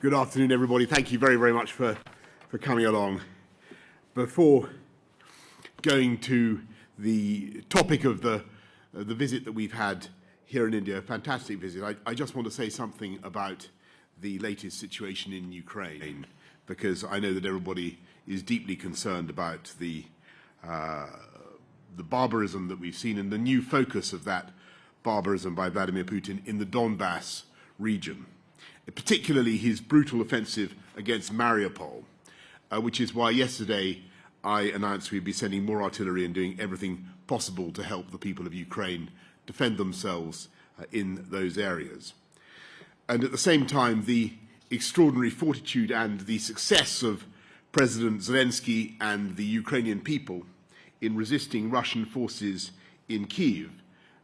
Good afternoon, everybody. Thank you very, very much for coming along. Before going to the topic of the visit that we've had here in India, a fantastic visit, I just want to say something about the latest situation in Ukraine, because I know that everybody is deeply concerned about the barbarism that we've seen and the new focus of that barbarism by Vladimir Putin in the Donbass region, particularly his brutal offensive against Mariupol, which is why yesterday I announced we'd be sending more artillery and doing everything possible to help the people of Ukraine defend themselves in those areas. And at the same time, the extraordinary fortitude and the success of President Zelensky and the Ukrainian people in resisting Russian forces in Kyiv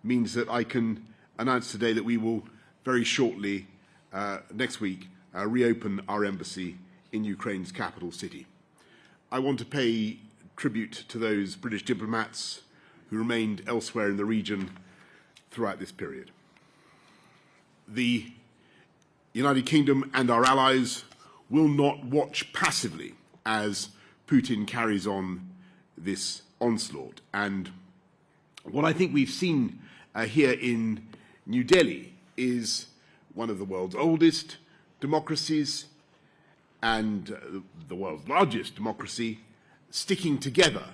means that I can announce today that we will very shortly, next week, reopen our embassy in Ukraine's capital city. I want to pay tribute to those British diplomats who remained elsewhere in the region throughout this period. The United Kingdom and our allies will not watch passively as Putin carries on this onslaught. And what I think we've seen here in New Delhi is one of the world's oldest democracies and the world's largest democracy sticking together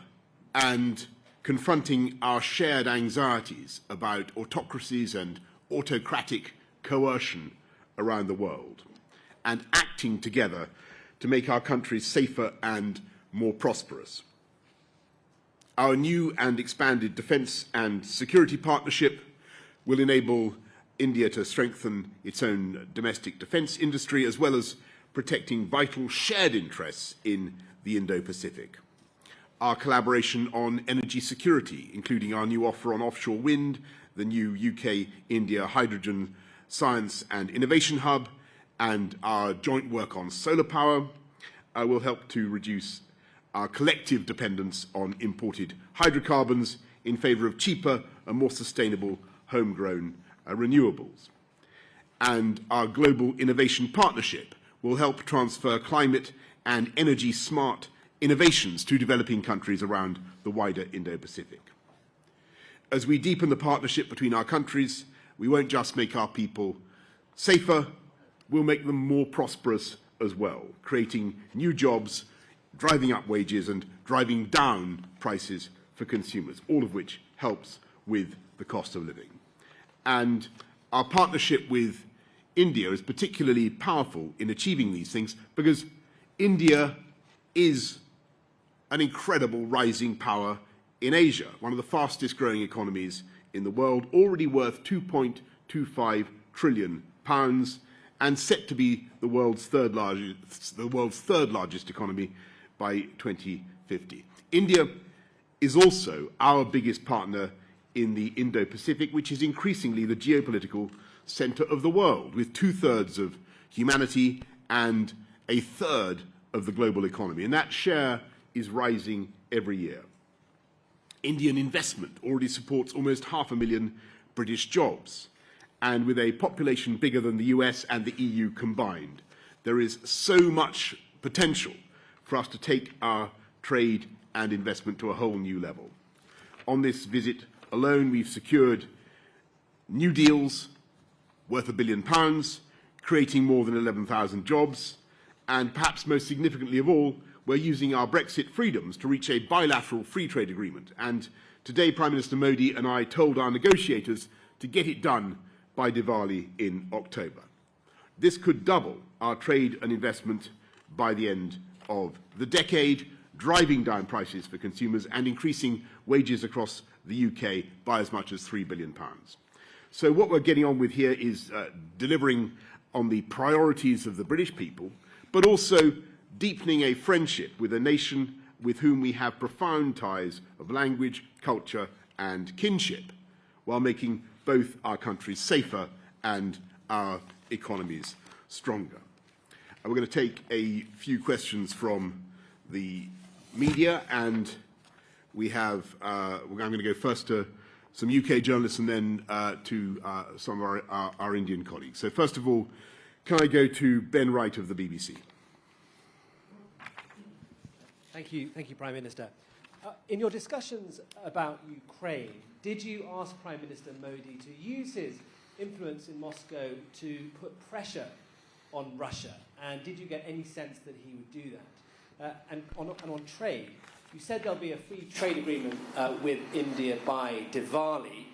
and confronting our shared anxieties about autocracies and autocratic coercion around the world, and acting together to make our countries safer and more prosperous. Our new and expanded defence and security partnership will enable India to strengthen its own domestic defence industry, as well as protecting vital shared interests in the Indo-Pacific. Our collaboration on energy security, including our new offer on offshore wind, the new UK-India hydrogen science and innovation hub, and our joint work on solar power, will help to reduce our collective dependence on imported hydrocarbons in favour of cheaper and more sustainable homegrown renewables. And our global innovation partnership will help transfer climate and energy-smart innovations to developing countries around the wider Indo-Pacific. As we deepen the partnership between our countries, we won't just make our people safer, we'll make them more prosperous as well, creating new jobs, driving up wages and driving down prices for consumers, all of which helps with the cost of living. And our partnership with India is particularly powerful in achieving these things because India is an incredible rising power in Asia, one of the fastest growing economies in the world, already worth £2.25 trillion and set to be the world's third largest economy by 2050. India is also our biggest partner in the Indo-Pacific, which is increasingly the geopolitical centre of the world, with 2/3 of humanity and 1/3 of the global economy. And that share is rising every year. Indian investment already supports almost 500,000 British jobs. And with a population bigger than the US and the EU combined, there is so much potential for us to take our trade and investment to a whole new level. On this visit alone, we've secured new deals worth £1 billion, creating more than 11,000 jobs, and perhaps most significantly of all, we're using our Brexit freedoms to reach a bilateral free trade agreement. And today, Prime Minister Modi and I told our negotiators to get it done by Diwali in October. This could double our trade and investment by the end of the decade, driving down prices for consumers and increasing wages across the UK by as much as £3 billion. So what we're getting on with here is delivering on the priorities of the British people, but also deepening a friendship with a nation with whom we have profound ties of language, culture, and kinship, while making both our countries safer and our economies stronger. And we're going to take a few questions from the media, and we have, I'm going to go first to some UK journalists and then to some of our Indian colleagues. So first of all, can I go to Ben Wright of the BBC? Thank you, Prime Minister. In your discussions about Ukraine, did you ask Prime Minister Modi to use his influence in Moscow to put pressure on Russia? And did you get any sense that he would do that? And on trade, you said there'll be a free trade agreement with India by Diwali.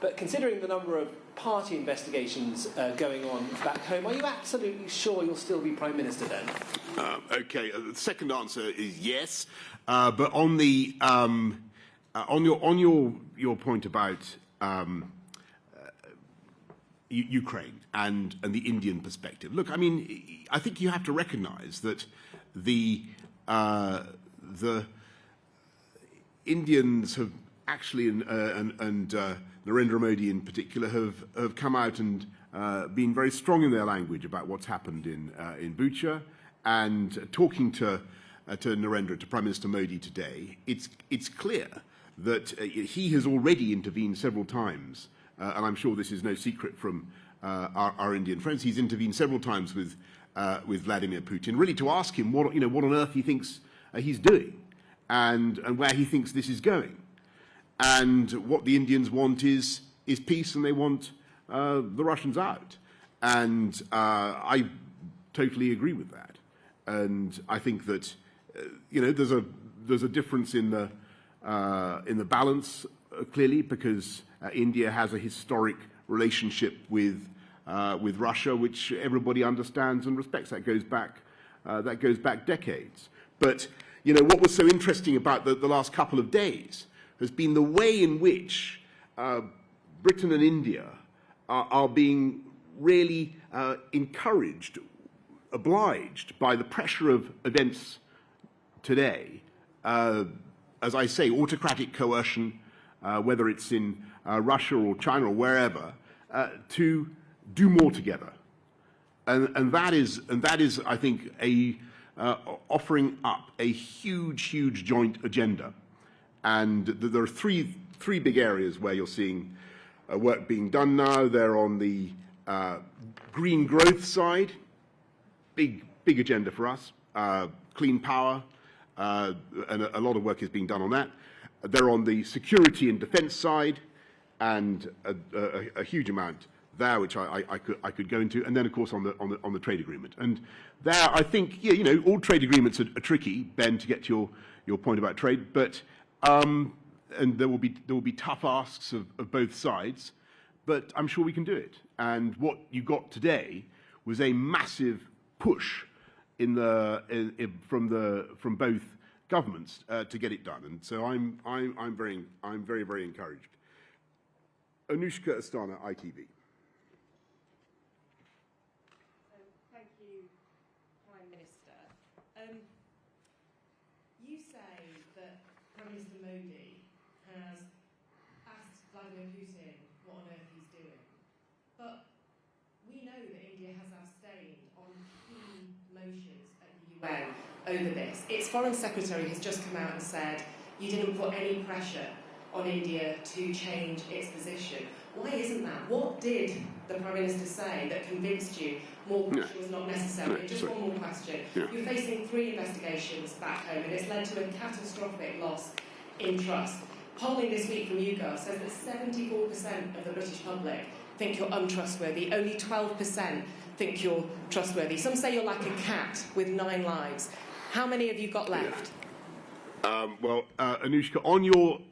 But considering the number of party investigations going on back home, are you absolutely sure you'll still be Prime Minister then? Okay, the second answer is yes. But on the on your point about Ukraine and the Indian perspective, look, I mean, I think you have to recognise that the Indians have actually, and Narendra Modi in particular, have come out and been very strong in their language about what's happened in Bucha. And talking to Narendra, to Prime Minister Modi today, it's clear that he has already intervened several times, and I'm sure this is no secret from our Indian friends. He's intervened several times with Vladimir Putin, really to ask him what on earth he thinks he's doing, and where he thinks this is going. And what the Indians want is peace, and they want the Russians out. And I totally agree with that. And I think that there's a difference in the balance clearly, because India has a historic relationship with Russia, which everybody understands and respects. That goes back decades. But what was so interesting about the last couple of days has been the way in which Britain and India are being really encouraged, obliged by the pressure of events today. As I say, autocratic coercion, whether it's in Russia or China or wherever, to do more together. And that is, I think, offering up a huge joint agenda. And there are three big areas where you're seeing work being done now. They're on the green growth side, big agenda for us, clean power, and a lot of work is being done on that. They're on the security and defence side, and a huge amount there, which I could go into, and then of course on the trade agreement. And there, I think, all trade agreements are tricky, Ben, to get to your point about trade, but and there will be tough asks of both sides, but I'm sure we can do it. And what you got today was a massive push from both governments to get it done. And so I'm very, very encouraged. Anushka Astana, ITV. Thank you, Prime Minister. You say that Prime Minister Modi has asked Vladimir Putin what on earth he's doing. But we know that India has abstained on key motions at the UN over this. Its Foreign Secretary has just come out and said you didn't put any pressure on India to change its position. Why isn't that? What did the Prime Minister say that convinced you more pressure was not necessary? Just one more question. You're facing 3 investigations back home, and it's led to a catastrophic loss in trust. Polling this week from YouGov says that 74% of the British public think you're untrustworthy. Only 12% think you're trustworthy. Some say you're like a cat with 9 lives. How many have you got left? Anushka,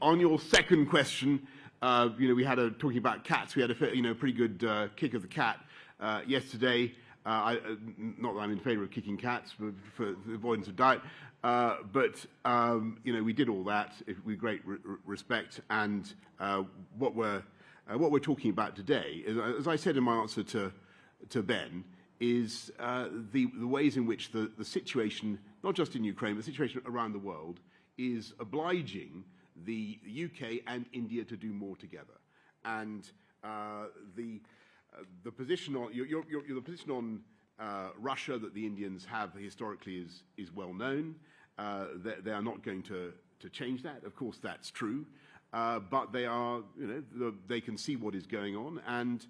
on your second question, we had talking about cats. We had a pretty good kick of the cat yesterday. Not that I'm in favour of kicking cats for the avoidance of doubt, but we did all that with great respect. And what we're talking about today, as I said in my answer to Ben, is the ways in which the situation, not just in Ukraine, but the situation around the world, is obliging the UK and India to do more together. And the position on the position on Russia that the Indians have historically is well known. They are not going to change that. Of course, that's true. But they are, they can see what is going on, and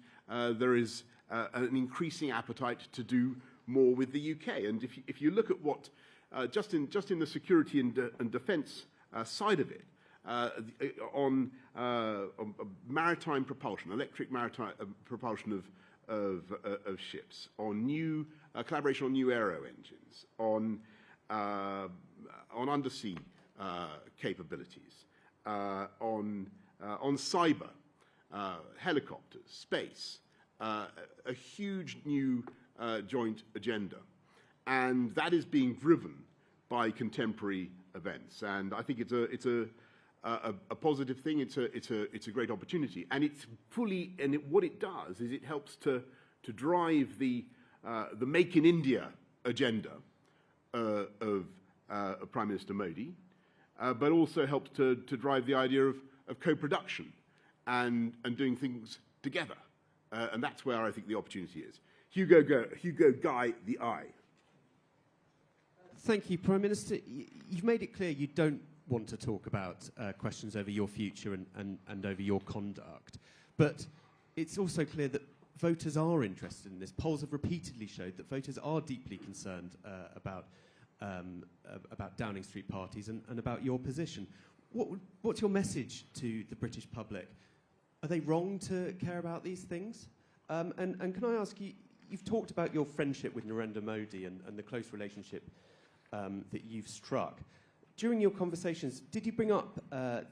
there is an increasing appetite to do more with the UK. And if you look at what just in the security and defence side of it, on maritime propulsion, electric maritime propulsion of ships, on new collaboration on new aero engines, on undersea capabilities, on cyber, helicopters, space, a huge new joint agenda, and that is being driven by contemporary events. And I think it's a positive thing. It's a great opportunity, and what it does is it helps to drive the Make in India agenda of Prime Minister Modi, but also helps to drive the idea of co-production and doing things together, and that's where I think the opportunity is. Hugo Guy, the Eye. Thank you, Prime Minister. You've made it clear you don't want to talk about questions over your future and over your conduct. But it's also clear that voters are interested in this. Polls have repeatedly showed that voters are deeply concerned about Downing Street parties and about your position. What's your message to the British public? Are they wrong to care about these things? And can I ask you, you've talked about your friendship with Narendra Modi and the close relationship that you've struck. During your conversations, did you bring up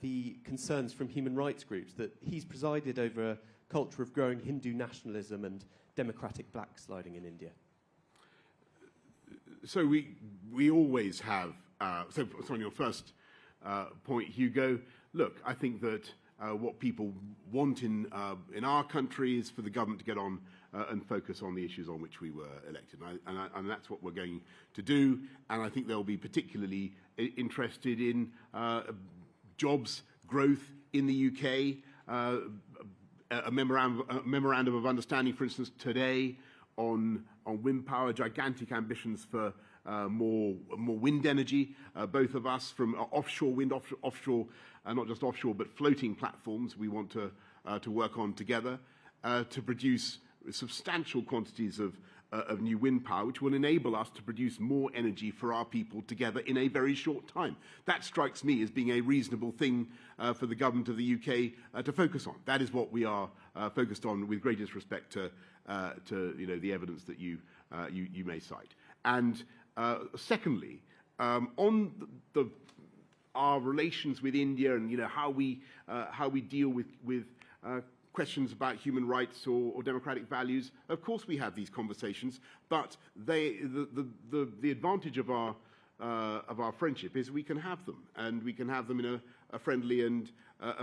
the concerns from human rights groups that he's presided over a culture of growing Hindu nationalism and democratic backsliding in India? So we always have, so on your first point, Hugo, look, I think that what people want in our country is for the government to get on and focus on the issues on which we were elected. And that's what we're going to do. And I think they'll be particularly interested in jobs growth in the UK, a memorandum of understanding, for instance, today on wind power, gigantic ambitions for more wind energy, both of us, from offshore wind, offshore, not just offshore, but floating platforms we want to work on together to produce substantial quantities of new wind power, which will enable us to produce more energy for our people together in a very short time. That strikes me as being a reasonable thing for the government of the UK to focus on. That is what we are focused on, with greatest respect to the evidence that you may cite. And secondly, on our relations with India and how we deal with questions about human rights or democratic values, of course we have these conversations, but the advantage of our friendship is we can have them, and we can have them in a friendly and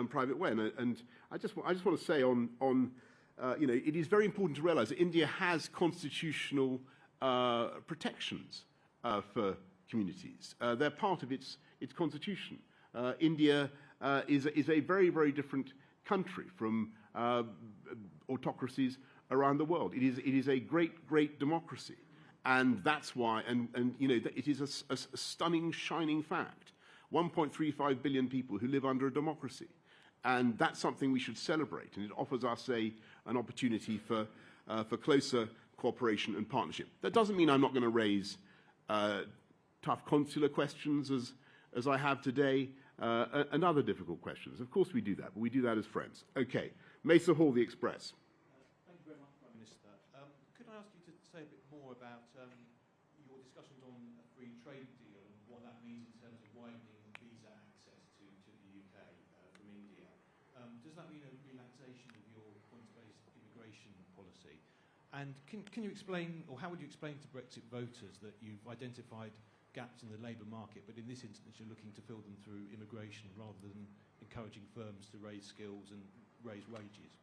private way. And I just want to say it is very important to realise that India has constitutional protections for communities. They're part of its constitution. India is a very, very different country from autocracies around the world. It is a great, great democracy. And that's why, it is a stunning, shining fact. 1.35 billion people who live under a democracy. And that's something we should celebrate. And it offers us an opportunity for closer cooperation and partnership. That doesn't mean I'm not going to raise tough consular questions as I have today, and other difficult questions. Of course we do that, but we do that as friends. Okay, Mesa Hall, The Express. Thank you very much, Prime Minister. Could I ask you to say a bit more about your discussions on a free trade deal and what that means in terms of widening visa access to the UK from India? Does that mean a relaxation of your points-based immigration policy? And can you explain, or how would you explain to Brexit voters that you've identified gaps in the labour market, but in this instance you're looking to fill them through immigration rather than encouraging firms to raise skills and raise wages?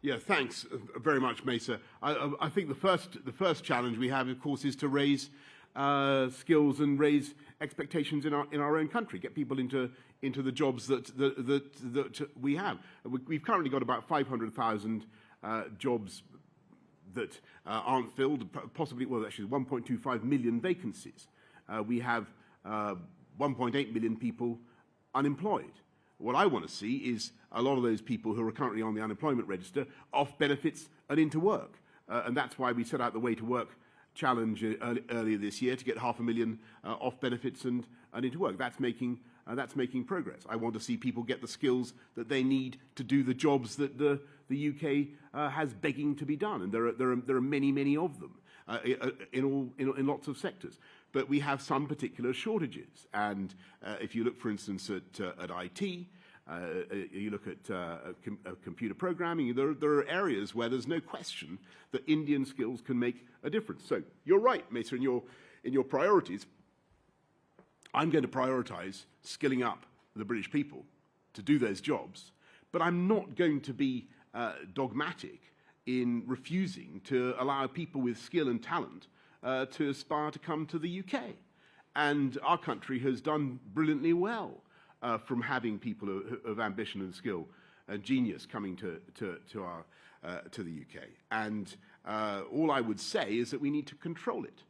Yeah, thanks very much, Mesa. I think the first challenge we have, of course, is to raise skills and raise expectations in our own country, get people into the jobs that we have. We've currently got about 500,000 jobs that aren't filled, possibly, well, actually 1.25 million vacancies. We have 1.8 million people unemployed. What I want to see is a lot of those people who are currently on the unemployment register off benefits and into work. And that's why we set out the Way to Work challenge earlier this year to get 500,000 off benefits and into work. That's making progress. I want to see people get the skills that they need to do the jobs that the UK has begging to be done. And there are many, many of them in lots of sectors. But we have some particular shortages. And if you look, for instance, at IT, you look at computer programming, there are areas where there's no question that Indian skills can make a difference. So you're right, Mesa, in your priorities. I'm going to prioritise skilling up the British people to do those jobs, but I'm not going to be dogmatic in refusing to allow people with skill and talent to aspire to come to the UK. And our country has done brilliantly well from having people of ambition and skill and genius coming to the UK. And all I would say is that we need to control it.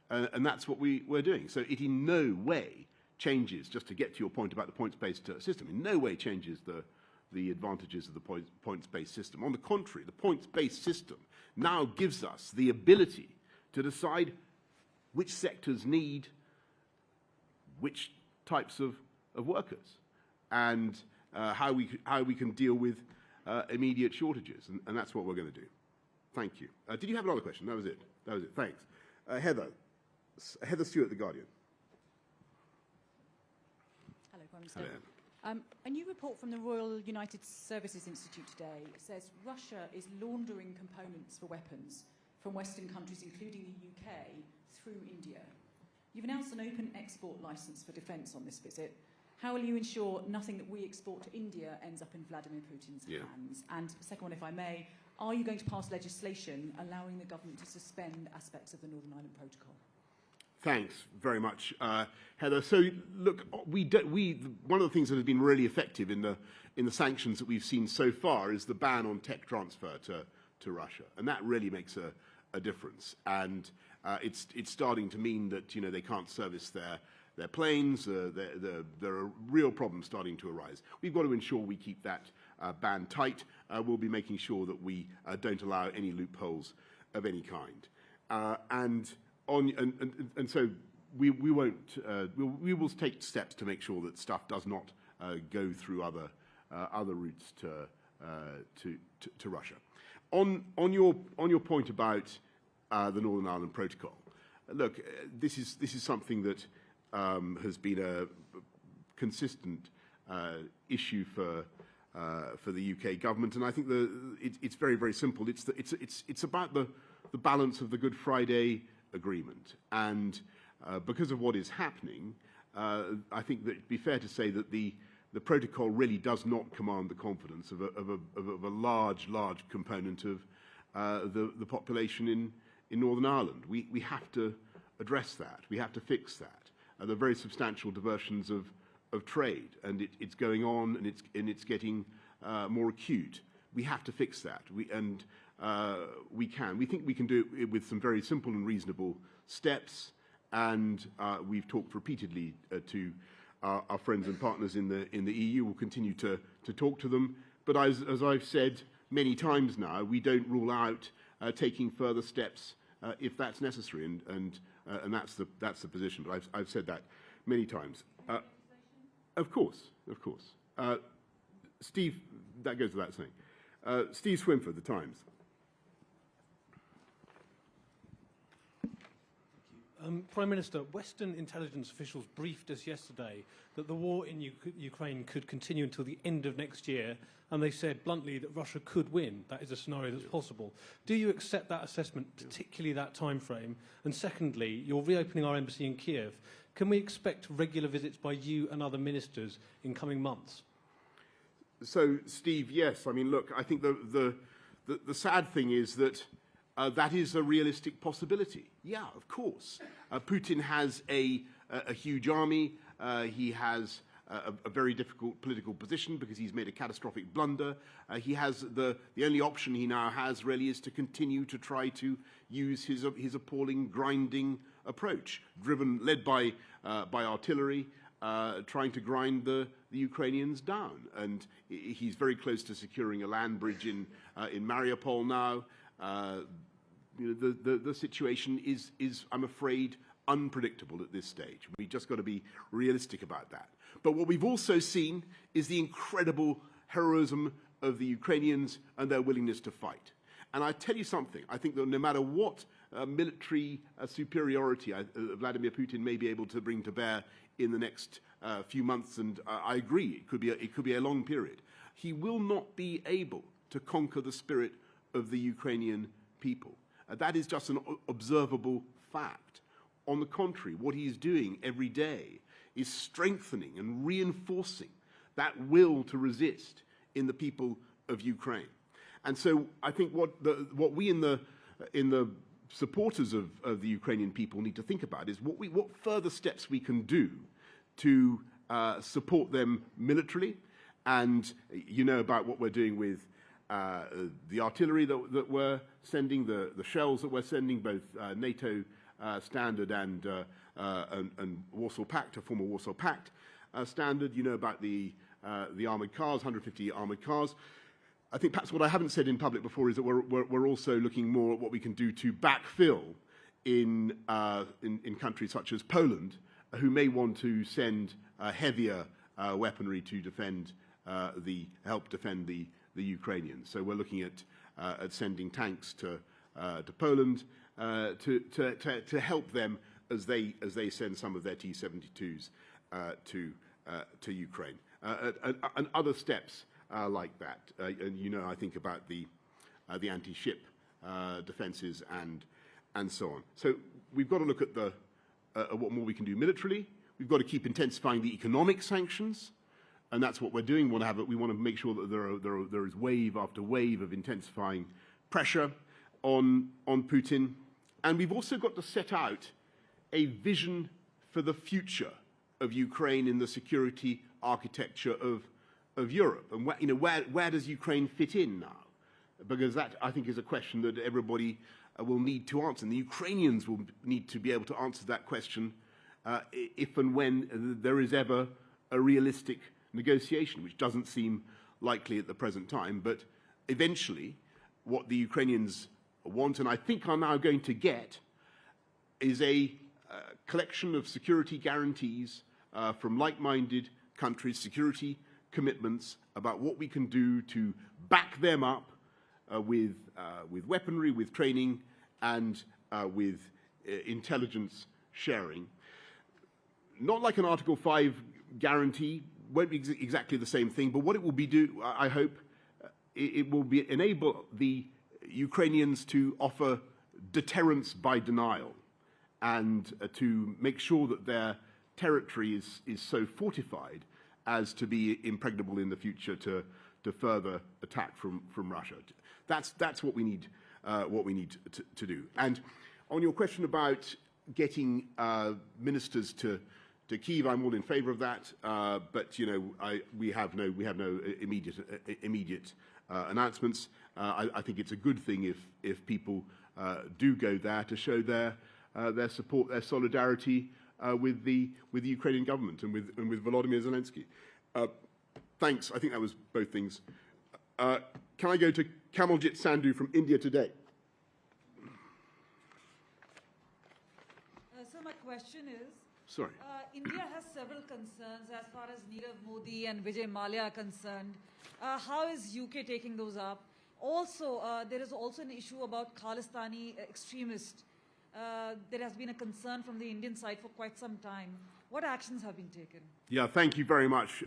And that's what we're doing. So it in no way changes, just to get to your point about the points-based system, in no way changes the advantages of the points-based system. On the contrary, the points-based system now gives us the ability to decide which sectors need which types of workers, and how we can deal with immediate shortages, and that's what we're going to do. Thank you. Did you have another question? That was it. Thanks. Heather Stewart, The Guardian. Hello, Prime Minister. Hello. A new report from the Royal United Services Institute today says Russia is laundering components for weapons from Western countries, including the UK, through India. You've announced an open export licence for defence on this visit. How will you ensure nothing that we export to India ends up in Vladimir Putin's hands? And second one, if I may, are you going to pass legislation allowing the government to suspend aspects of the Northern Ireland Protocol? Thanks very much, Heather. So, look, one of the things that has been really effective in the sanctions that we've seen so far is the ban on tech transfer to Russia, and that really makes a difference. And it's starting to mean that they can't service their planes. There are real problems starting to arise. We've got to ensure we keep that ban tight. We'll be making sure that we don't allow any loopholes of any kind. So we won't. We will take steps to make sure that stuff does not go through other routes to Russia. On your point about the Northern Ireland Protocol, look, this is something that has been a consistent issue for UK government. And I think it's very, very simple. It's about the balance of the Good Friday Agreement. And because of what is happening, I think that it'd be fair to say that the protocol really does not command the confidence of a large component of the population in Northern Ireland. We have to address that. We have to fix that. There are very substantial diversions of trade, and it's going on, and it's getting more acute. We have to fix that. We can. We think we can do it with some very simple and reasonable steps, and we've talked repeatedly to our friends and partners in the EU. We'll continue to talk to them. But as I've said many times now, we don't rule out taking further steps if that's necessary, and that's the position. But I've said that many times. Of course. Steve, that goes without saying. Steve Swinford, The Times. Prime Minister, Western intelligence officials briefed us yesterday that the war in Ukraine could continue until the end of next year, and they said bluntly that Russia could win. That is a scenario that's possible. Do you accept that assessment, particularly that time frame? And secondly, you're reopening our embassy in Kiev. Can we expect regular visits by you and other ministers in coming months? So, Steve, yes. I mean, look, I think the sad thing is that that is a realistic possibility. Yeah, of course. Putin has a huge army. He has a very difficult political position because he's made a catastrophic blunder. He has the only option he now has really is to continue to try to use his appalling grinding approach, led by artillery, trying to grind the Ukrainians down. And he's very close to securing a land bridge in Mariupol now. The situation is, I'm afraid, unpredictable at this stage. We've just got to be realistic about that. But what we've also seen is the incredible heroism of the Ukrainians and their willingness to fight. And I tell you something, I think that no matter what military superiority Vladimir Putin may be able to bring to bear in the next few months, and I agree, it could be a long period, he will not be able to conquer the spirit of the Ukrainian people. That is just an observable fact. On the contrary, what he is doing every day is strengthening and reinforcing that will to resist in the people of Ukraine. And so I think what we in the supporters of the Ukrainian people need to think about is what further steps we can do to support them militarily. And you know about what we're doing with the artillery that we're sending, the shells that we're sending, both NATO standard and Warsaw Pact, a former Warsaw Pact standard. You know about the armoured cars, 150 armoured cars. I think perhaps what I haven't said in public before is that we're also looking more at what we can do to backfill in countries such as Poland, who may want to send heavier weaponry to help defend the Ukrainians. So we're looking at sending tanks to Poland to help them as they send some of their T-72s to Ukraine, and other steps like that. And you know, I think about the anti-ship defences and so on. So we've got to look at what more we can do militarily. We've got to keep intensifying the economic sanctions. And that's what we're doing. We want to make sure that there is wave after wave of intensifying pressure on Putin. And we've also got to set out a vision for the future of Ukraine in the security architecture of Europe. And where does Ukraine fit in now? Because that, I think, is a question that everybody will need to answer. And the Ukrainians will need to be able to answer that question if and when there is ever a realistic negotiation, which doesn't seem likely at the present time. But eventually, what the Ukrainians want, and I think are now going to get, is a collection of security guarantees from like-minded countries, security commitments about what we can do to back them up with weaponry, with training, and with intelligence sharing. Not like an Article 5 guarantee, won't be exactly the same thing, but what it will be I hope, it will enable the Ukrainians to offer deterrence by denial, and to make sure that their territory is so fortified as to be impregnable in the future to further attack from Russia. That's what we need to do. And on your question about getting ministers to Kyiv, I'm all in favour of that. But we have no immediate announcements. I think it's a good thing if people do go there to show their support, their solidarity with the Ukrainian government and with Volodymyr Zelensky. Thanks. I think that was both things. Can I go to Kamaljit Sandhu from India Today? So my question is, Sorry. India has several concerns as far as Nirav Modi and Vijay Mallya are concerned. How is UK taking those up? Also, there is also an issue about Khalistani extremists. There has been a concern from the Indian side for quite some time. What actions have been taken? Yeah, thank you very much,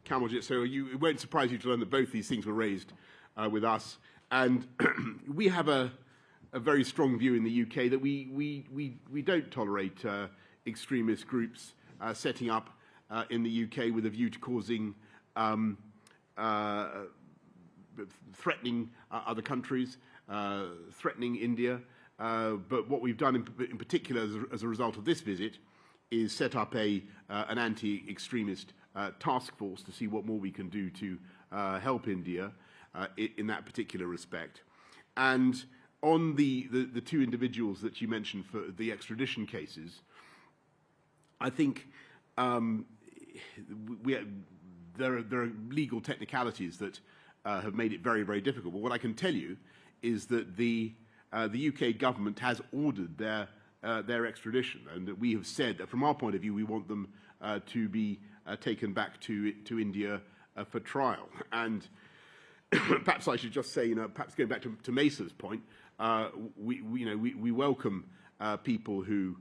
Kamaljit. So it won't surprise you to learn that both these things were raised with us. And we have a very strong view in the UK that we don't tolerate extremist groups setting up in the UK with a view to causing threatening other countries, threatening India. But what we've done in particular as a result of this visit is set up an anti-extremist task force to see what more we can do to help India in that particular respect. And on the two individuals that you mentioned for the extradition cases, I think there are legal technicalities that have made it very, very difficult. But what I can tell you is that the UK government has ordered their extradition, and that we have said that from our point of view we want them to be taken back to India for trial. And perhaps I should just say, perhaps going back to Mesa's point, we welcome people who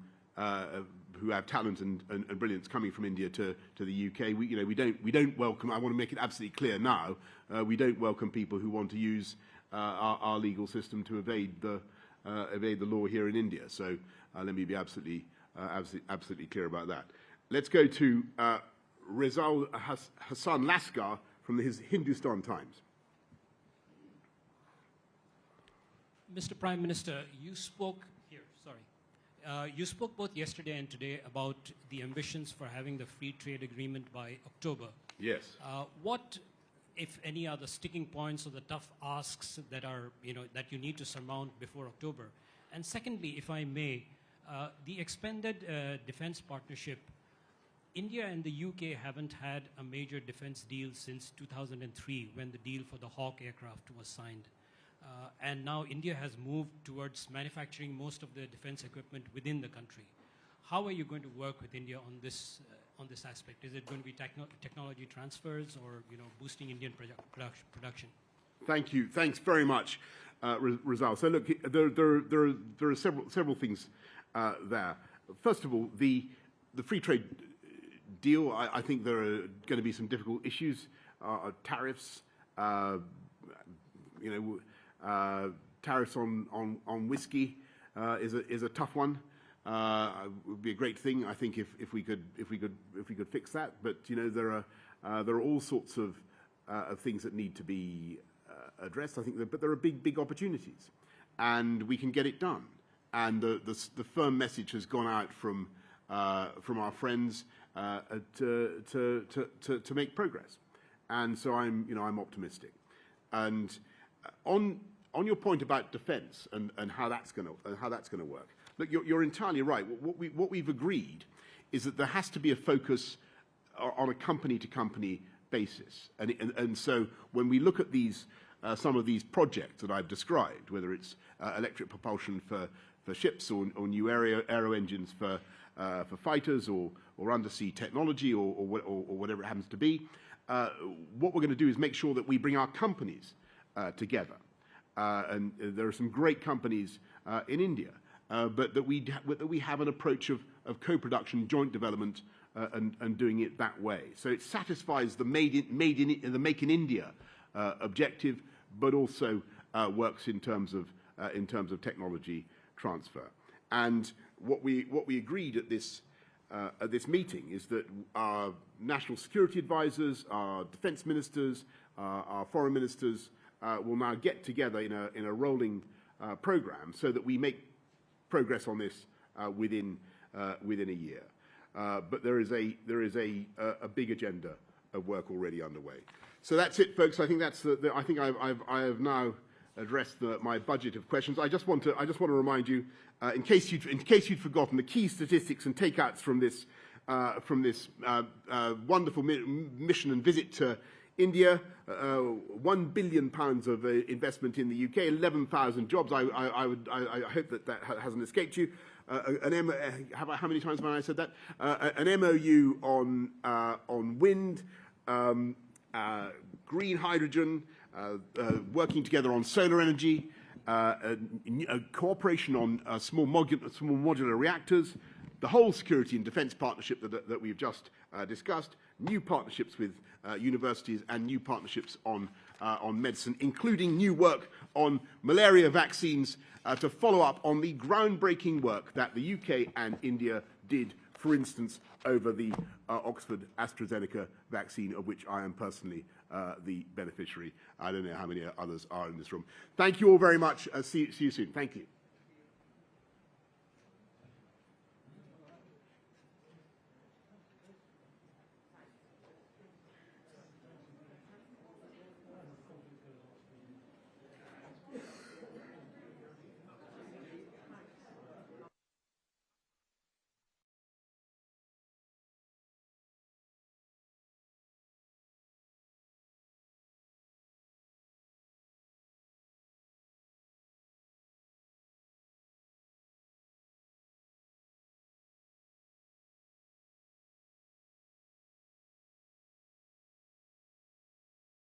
have talent and brilliance coming from India to the UK. We don't welcome. I want to make it absolutely clear now. We don't welcome people who want to use our legal system to evade the law here in India. So let me be absolutely clear about that. Let's go to Rizal Hassan Laskar from his Hindustan Times. Mr. Prime Minister, you spoke you spoke both yesterday and today about the ambitions for having the free trade agreement by October. Yes. What, if any, are the sticking points or the tough asks that are, that you need to surmount before October? And secondly, if I may, the expanded defense partnership, India and the UK haven't had a major defense deal since 2003 when the deal for the Hawk aircraft was signed. And now India has moved towards manufacturing most of the defense equipment within the country. How are you going to work with India on this aspect? Is it going to be technology transfers or boosting Indian production? Thank you. Thanks very much, Rizal. So look, there are several things there. First of all, the free trade deal. I think there are going to be some difficult issues. Tariffs. Tariffs on whiskey is a tough one. It would be a great thing, I think, if we could fix that. But there are all sorts of things that need to be addressed. I think, but there are big opportunities, and we can get it done. And the firm message has gone out from our friends to make progress. And so I'm optimistic. And on your point about defence and how that's going to work, look, you're entirely right. What we've agreed is that there has to be a focus on a company-to-company basis, and so when we look at some of these projects that I've described, whether it's electric propulsion for ships or new aero engines for fighters or undersea technology or whatever it happens to be, what we're going to do is make sure that we bring our companies together. And there are some great companies in India, but that we have an approach of co-production, joint development and doing it that way. So it satisfies the Make in India objective, but also works in terms of technology transfer. And what we agreed at this meeting is that our national security advisors, our defence ministers, our foreign ministers will now get together in a rolling programme so that we make progress on this within a year. But there is a big agenda of work already underway. So that's it, folks. I think I think I have now addressed my budget of questions. I just want to remind you, in case you'd forgotten, the key statistics and takeouts from this wonderful mission and visit to India. £1 billion of investment in the UK, 11,000 jobs. I hope that hasn't escaped you. How many times have I said that? An MOU on wind, green hydrogen, working together on solar energy, a cooperation on small modular reactors, the whole security and defence partnership that we've just discussed, new partnerships with universities and new partnerships on medicine, including new work on malaria vaccines to follow up on the groundbreaking work that the UK and India did, for instance, over the Oxford AstraZeneca vaccine, of which I am personally the beneficiary. I don't know how many others are in this room. Thank you all very much. See you soon. Thank you.